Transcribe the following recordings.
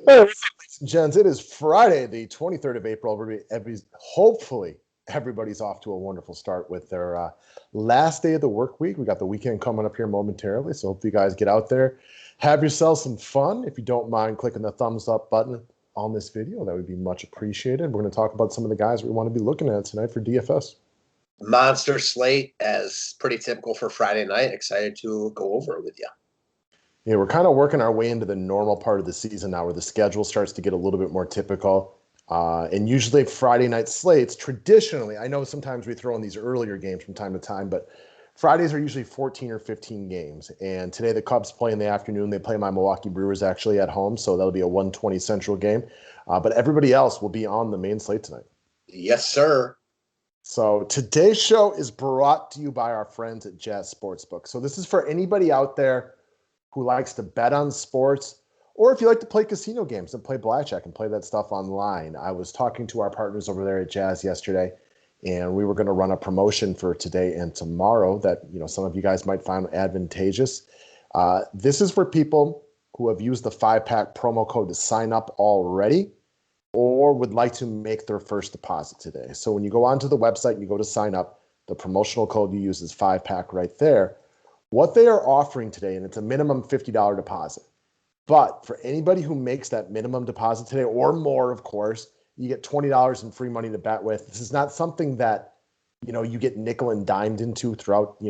Hey, ladies and gents, it is Friday, the 23rd of April. Hopefully, everybody's off to a wonderful start with their last day of the work week. We got the weekend coming up here momentarily, so hope you guys get out there, have yourselves some fun. If you don't mind clicking the thumbs up button on this video, that would be much appreciated. We're going to talk about some of the guys we want to be looking at tonight for DFS. Monster slate, as pretty typical for Friday night. Excited to go over it with you. Yeah, we're kind of working our way into the normal part of the season now where the schedule starts to get a little bit more typical. And usually Friday night slates, traditionally, I know sometimes we throw in these earlier games from time to time, but Fridays are usually 14 or 15 games. And today the Cubs play in the afternoon. They play my Milwaukee Brewers actually at home, so that'll be a 1:20 Central game. But everybody else will be on the main slate tonight. Yes, sir. So today's show is brought to you by our friends at Jazz Sportsbook. So this is for anybody out there who likes to bet on sports, or if you like to play casino games and play blackjack and play that stuff online. I was talking to our partners over there at Jazz yesterday, and we were going to run a promotion for today and tomorrow that some of you guys might find advantageous. This is for people who have used the 5-pack promo code to sign up already or would like to make their first deposit today. So when you go onto the website and you go to sign up, the promotional code you use is 5-pack right there. What they are offering today, and it's a minimum $50 deposit, but for anybody who makes that minimum deposit today or more, of course, you get $20 in free money to bet with. This is not something that, you get nickel and dimed into throughout,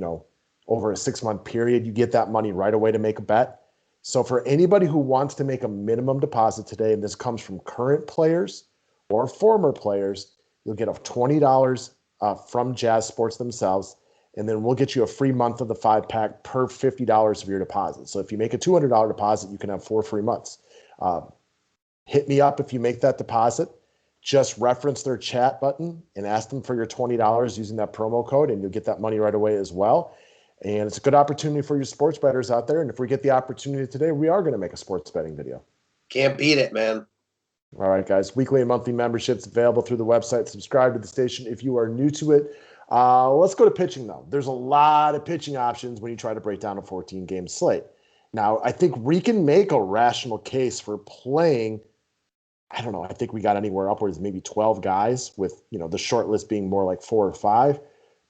over a 6-month period. You get that money right away to make a bet. So for anybody who wants to make a minimum deposit today, and this comes from current players or former players, you'll get a $20 from Jazz Sports themselves. And then we'll get you a free month of the 5-pack per $50 of your deposit. So if you make a $200 deposit, you can have 4 free months. Hit me up if you make that deposit. Just reference their chat button and ask them for your $20 using that promo code, and you'll get that money right away as well. And it's a good opportunity for your sports bettors out there. And if we get the opportunity today, we are going to make a sports betting video. Can't beat it, man. All right, guys. Weekly and monthly memberships available through the website. Subscribe to the station if you are new to it. Let's go to pitching, though. There's a lot of pitching options when you try to break down a 14-game slate. Now, I think we can make a rational case for playing, I don't know, I think we got anywhere upwards, maybe 12 guys with, the short list being more like 4 or 5.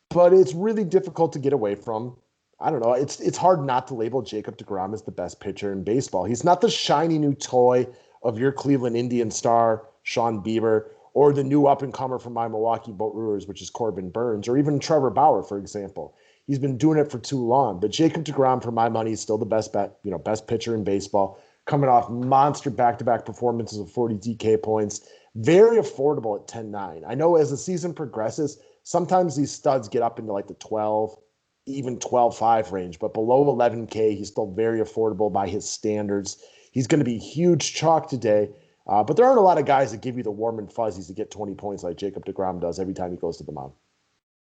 But it's really difficult to get away from. I don't know. It's hard not to label Jacob deGrom as the best pitcher in baseball. He's not the shiny new toy of your Cleveland Indian star, Sean Bieber, or the new up-and-comer from my Milwaukee Brewers, which is Corbin Burns, or even Trevor Bauer, for example. He's been doing it for too long. But Jacob deGrom, for my money, is still the best pitcher in baseball, coming off monster back-to-back performances of 40 DK points. Very affordable at 10-9. I know as the season progresses, sometimes these studs get up into like the 12, even 12-5 range, but below 11K, he's still very affordable by his standards. He's going to be huge chalk today. But there aren't a lot of guys that give you the warm and fuzzies to get 20 points like Jacob deGrom does every time he goes to the mound.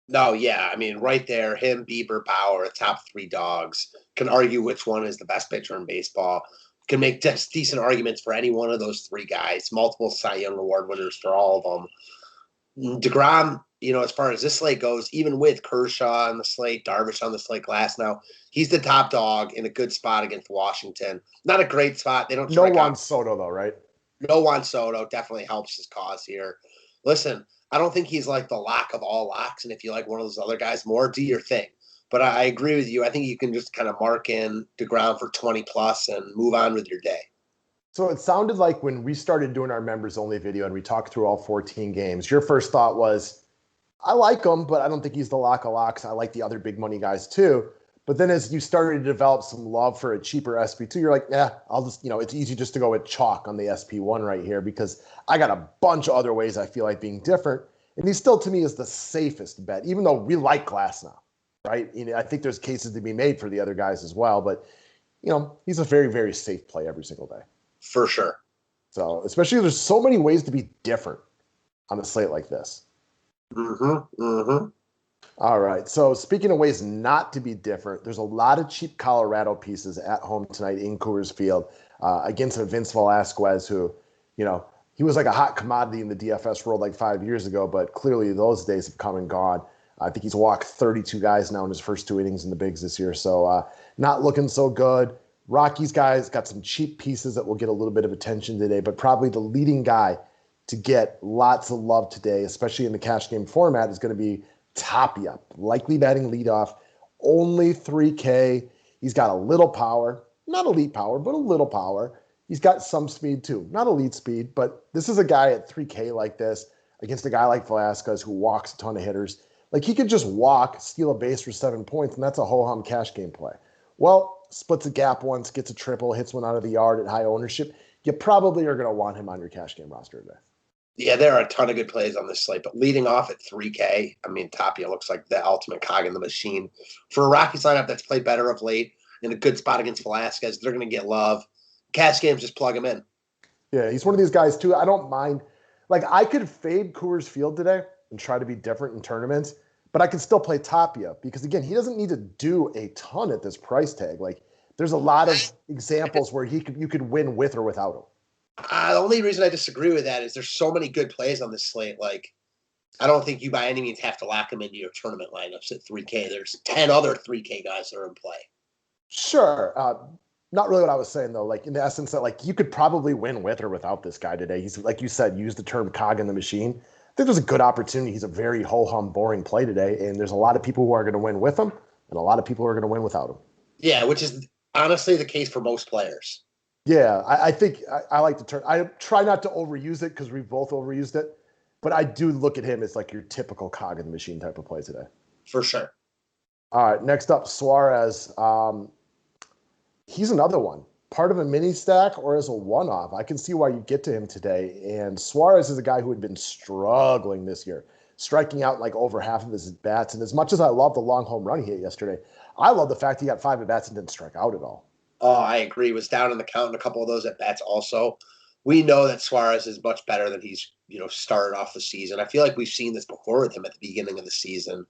No, yeah. I mean, right there, him, Bieber, Bauer, top 3 dogs. Can argue which one is the best pitcher in baseball. Can make decent arguments for any one of those 3 guys. Multiple Cy Young Award winners for all of them. deGrom, as far as this slate goes, even with Kershaw on the slate, Darvish on the slate glass now, he's the top dog in a good spot against Washington. Not a great spot. They don't No Juan Soto, though, right? No Juan Soto definitely helps his cause here. Listen, I don't think he's like the lock of all locks. And if you like one of those other guys more, do your thing. But I agree with you. I think you can just kind of mark in deGrom for 20 plus and move on with your day. So it sounded like when we started doing our members only video and we talked through all 14 games, your first thought was, I like him, but I don't think he's the lock of locks. I like the other big money guys too. But then as you started to develop some love for a cheaper SP2, you're like, I'll just, it's easy just to go with chalk on the SP1 right here because I got a bunch of other ways I feel like being different. And he still, to me, is the safest bet, even though we like Glass now, right? I think there's cases to be made for the other guys as well. But, he's a very, very safe play every single day. For sure. So, especially there's so many ways to be different on a slate like this. All right. So speaking of ways not to be different, there's a lot of cheap Colorado pieces at home tonight in Coors Field against a Vince Velasquez who, he was like a hot commodity in the DFS world like 5 years ago, but clearly those days have come and gone. I think he's walked 32 guys now in his first 2 innings in the bigs this year. So not looking so good. Rockies guys got some cheap pieces that will get a little bit of attention today, but probably the leading guy to get lots of love today, especially in the cash game format, is going to be Tapia, likely batting leadoff, only 3K. He's got a little power, not elite power, but a little power. He's got some speed too, not elite speed, but this is a guy at 3K like this against a guy like Velasquez who walks a ton of hitters. Like he could just walk, steal a base for 7 points, and that's a ho-hum cash game play. Well, splits a gap once, gets a triple, hits one out of the yard at high ownership. You probably are going to want him on your cash game roster today. Yeah, there are a ton of good plays on this slate, but leading off at 3K, I mean, Tapia looks like the ultimate cog in the machine. For a Rockies lineup that's played better of late, in a good spot against Velasquez, they're going to get love. Cash games, just plug him in. Yeah, he's one of these guys, too. I don't mind. Like, I could fade Coors Field today and try to be different in tournaments, but I can still play Tapia because, again, he doesn't need to do a ton at this price tag. Like, there's a lot of examples where you could win with or without him. The only reason I disagree with that is there's so many good plays on this slate. Like, I don't think you by any means have to lock him into your tournament lineups at 3K. There's 10 other 3K guys that are in play. Sure. Not really what I was saying, though. Like, in the essence that, like, you could probably win with or without this guy today. He's, like you said, use the term cog in the machine. I think there's a good opportunity. He's a very ho-hum, boring play today, and there's a lot of people who are going to win with him and a lot of people who are going to win without him. Yeah, which is honestly the case for most players. Yeah, I think I like the term. I try not to overuse it because we've both overused it, but I do look at him as like your typical cog in the machine type of play today. For sure. All right, next up, Suarez. He's another one. Part of a mini stack or as a one-off. I can see why you get to him today. And Suarez is a guy who had been struggling this year, striking out like over half of his bats. And as much as I love the long home run he hit yesterday, I love the fact he got 5 at-bats and didn't strike out at all. Oh, I agree. He was down in the count in a couple of those at-bats also. We know that Suarez is much better than he's, started off the season. I feel like we've seen this before with him at the beginning of the season.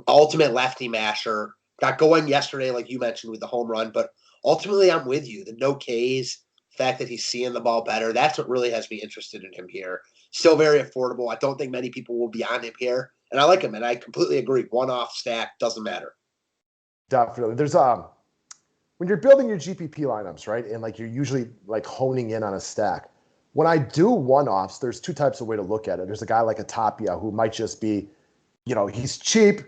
Ultimate lefty masher. Got going yesterday, like you mentioned, with the home run. But ultimately, I'm with you. The no Ks, the fact that he's seeing the ball better, that's what really has me interested in him here. Still very affordable. I don't think many people will be on him here. And I like him, and I completely agree. One-off stack, doesn't matter. Definitely. There's when you're building your GPP lineups, right, and like you're usually like honing in on a stack. When I do one-offs, there's 2 types of way to look at it. There's a guy like a Tapia who might just be, he's cheap.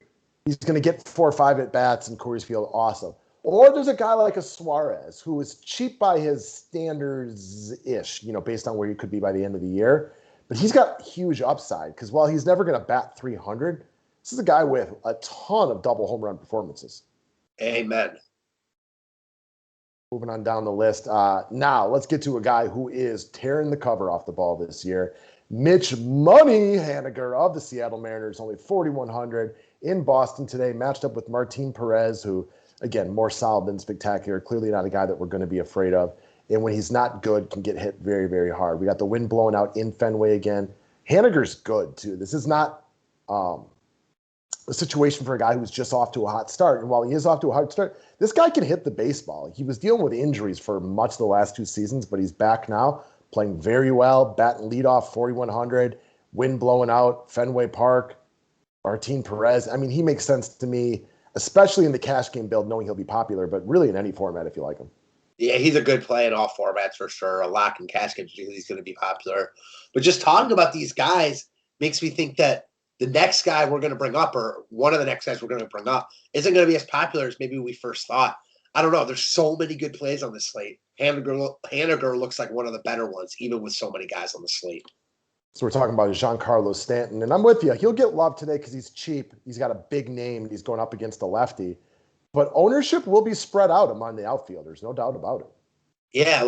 He's going to get 4 or 5 at-bats in Coors Field. Awesome. Or there's a guy like a Suarez who is cheap by his standards-ish, based on where he could be by the end of the year. But he's got huge upside because while he's never going to bat 300, this is a guy with a ton of double home run performances. Amen. Moving on down the list. Now, let's get to a guy who is tearing the cover off the ball this year. Mitch Money Haniger of the Seattle Mariners, only 4,100 in Boston today, matched up with Martin Perez, who, again, more solid than spectacular. Clearly not a guy that we're going to be afraid of. And when he's not good, can get hit very, very hard. We got the wind blowing out in Fenway again. Haniger's good, too. This is not a situation for a guy who's just off to a hot start. And while he is off to a hot start, this guy can hit the baseball. He was dealing with injuries for much of the last 2 seasons, but he's back now, playing very well, batting leadoff, 4,100, wind blowing out, Fenway Park, Martin Perez. I mean, he makes sense to me, especially in the cash game build, knowing he'll be popular, but really in any format if you like him. Yeah, he's a good play in all formats for sure. A lock in cash games because he's going to be popular. But just talking about these guys makes me think that the next guy we're going to bring up, or one of the next guys we're going to bring up, isn't going to be as popular as maybe we first thought. I don't know. There's so many good plays on this slate. Haniger looks like one of the better ones, even with so many guys on the slate. So we're talking about Giancarlo Stanton, and I'm with you. He'll get love today because he's cheap. He's got a big name, and he's going up against a lefty. But ownership will be spread out among the outfielders, no doubt about it. Yeah,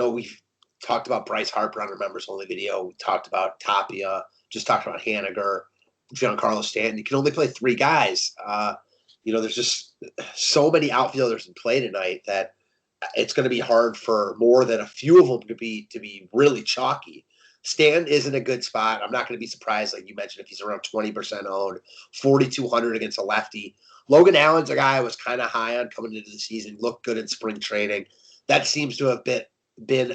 we've talked about Bryce Harper on our members only video. We talked about Tapia, just talked about Haniger, Giancarlo Stanton. You can only play 3 guys. There's just so many outfielders in play tonight that it's going to be hard for more than a few of them to be really chalky. Stan is in a good spot. I'm not going to be surprised, like you mentioned, if he's around 20% owned, 4,200 against a lefty. Logan Allen's a guy I was kind of high on coming into the season, looked good in spring training. That seems to have been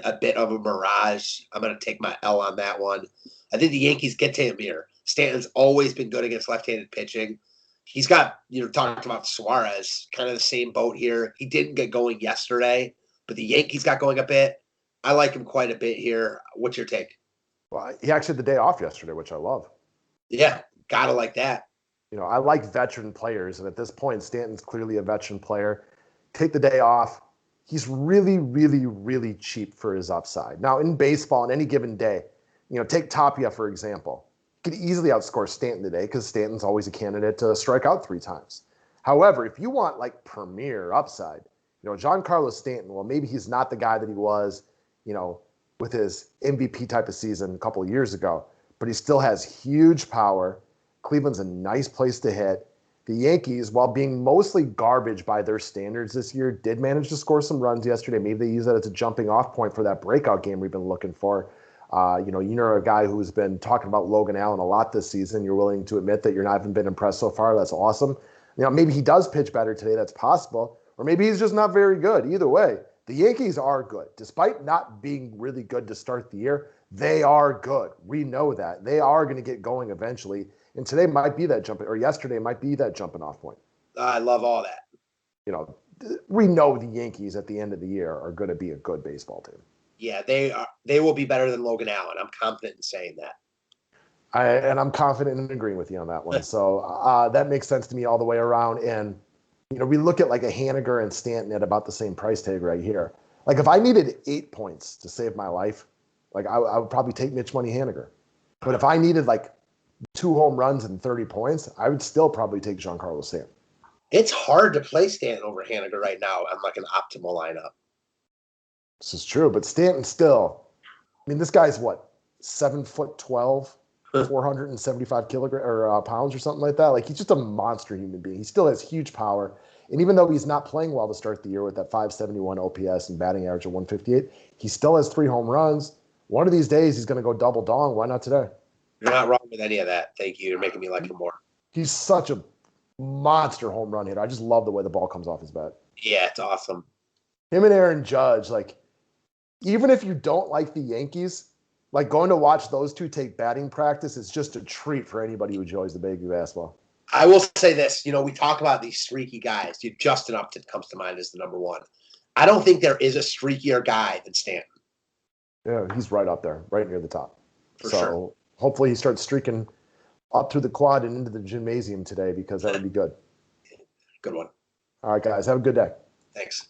a bit of a mirage. I'm going to take my L on that one. I think the Yankees get to him here. Stanton's always been good against left-handed pitching. He's got, talked about Suarez, kind of the same boat here. He didn't get going yesterday, but the Yankees got going a bit. I like him quite a bit here. What's your take? Well, he actually had the day off yesterday, which I love. Yeah, gotta like that. I like veteran players, and at this point, Stanton's clearly a veteran player. Take the day off. He's really, really, really cheap for his upside. Now, in baseball, on any given day, take Tapia, for example. Could easily outscore Stanton today because Stanton's always a candidate to strike out 3 times. However, if you want like premier upside, Giancarlo Stanton, well, maybe he's not the guy that he was, with his MVP type of season a couple of years ago, but he still has huge power. Cleveland's a nice place to hit. The Yankees, while being mostly garbage by their standards this year, did manage to score some runs yesterday. Maybe they use that as a jumping off point for that breakout game we've been looking for. You're a guy who's been talking about Logan Allen a lot this season. You're willing to admit that you're not even been impressed so far. That's awesome. Maybe he does pitch better today. That's possible. Or maybe he's just not very good. Either way, the Yankees are good. Despite not being really good to start the year, they are good. We know that. They are going to get going eventually. And today might be that yesterday might be that jumping off point. I love all that. We know the Yankees at the end of the year are going to be a good baseball team. Yeah, they will be better than Logan Allen. I'm confident in saying that. I'm confident in agreeing with you on that one. So that makes sense to me all the way around. And, we look at like a Haniger and Stanton at about the same price tag right here. Like if I needed 8 points to save my life, like I would probably take Mitch Money Haniger. But if I needed like 2 home runs and 30 points, I would still probably take Giancarlo Stanton. It's hard to play Stanton over Haniger right now on like an optimal lineup. This is true, but Stanton still, this guy's what, 7'12", 475 pounds or something like that. Like he's just a monster human being. He still has huge power. And even though he's not playing well to start the year with that 571 OPS and batting average of 158, he still has 3 home runs. One of these days he's going to go double dong. Why not today? You're not wrong with any of that. Thank you. You're making me like him more. He's such a monster home run hitter. I just love the way the ball comes off his bat. Yeah, it's awesome. Him and Aaron Judge, like, even if you don't like the Yankees, like going to watch those two take batting practice is just a treat for anybody who enjoys the Big basketball. I will say this. We talk about these streaky guys. Justin Upton comes to mind as the number one. I don't think there is a streakier guy than Stanton. Yeah, he's right up there, right near the top. For sure. Hopefully he starts streaking up through the quad and into the gymnasium today because that would be good. Good one. All right, guys. Have a good day. Thanks.